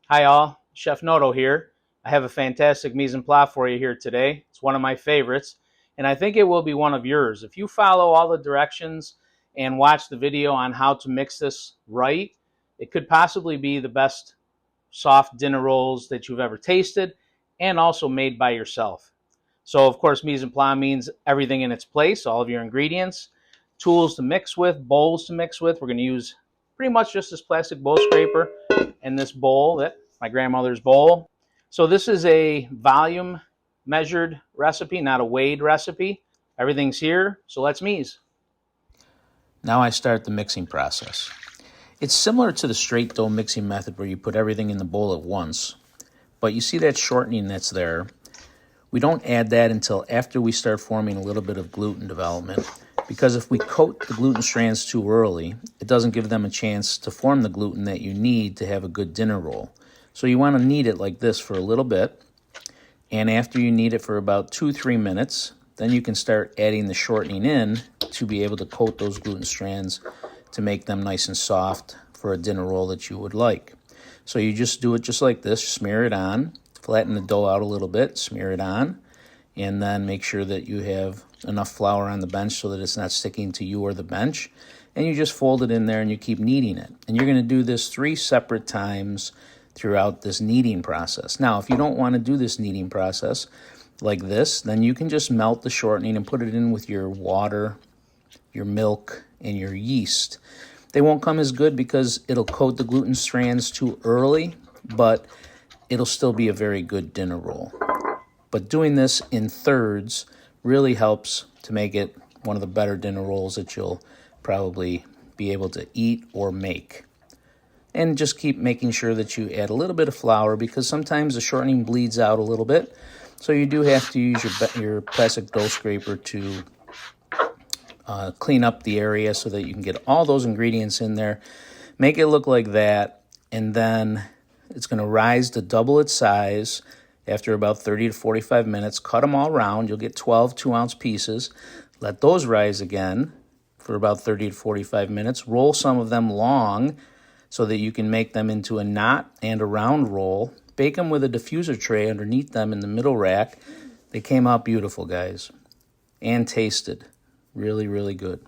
Hi all, Chef Noto here. I have a fantastic mise en place for you here today. It's one of my favorites, and I think it will be one of yours. If you follow all the directions and watch the video on how to mix this right, it could possibly be the best soft dinner rolls that you've ever tasted and also made by yourself. So of course, mise en place means everything in its place, all of your ingredients, tools to mix with, bowls to mix with. We're going to use pretty much just this plastic bowl scraper and this bowl, that my grandmother's bowl. So this is a volume measured recipe, not a weighed recipe. Everything's here, so let's mise. Now I start the mixing process. It's similar to the straight dough mixing method where you put everything in the bowl at once, but you see that shortening that's there. We don't add that until after we start forming a little bit of gluten development, because if we coat the gluten strands too early, it doesn't give them a chance to form the gluten that you need to have a good dinner roll. So you want to knead it like this for a little bit, and after you knead it for about 2-3 minutes, then you can start adding the shortening in to be able to coat those gluten strands to make them nice and soft for a dinner roll that you would like. So you just do it just like this, smear it on, flatten the dough out a little bit, smear it on, and then make sure that you have enough flour on the bench so that it's not sticking to you or the bench. And you just fold it in there and you keep kneading it. And you're going to do this 3 separate times throughout this kneading process. Now, if you don't want to do this kneading process like this, then you can just melt the shortening and put it in with your water, your milk, and your yeast. They won't come as good because it'll coat the gluten strands too early, but it'll still be a very good dinner roll. But doing this in thirds really helps to make it one of the better dinner rolls that you'll probably be able to eat or make. And just keep making sure that you add a little bit of flour because sometimes the shortening bleeds out a little bit. So you do have to use your plastic dough scraper to clean up the area so that you can get all those ingredients in there. Make it look like that, and then it's going to rise to double its size after about 30 to 45 minutes. Cut them all round. You'll get 12 2-ounce pieces. Let those rise again for about 30 to 45 minutes. Roll some of them long so that you can make them into a knot and a round roll. Bake them with a diffuser tray underneath them in the middle rack. They came out beautiful, guys, and tasted really, really good.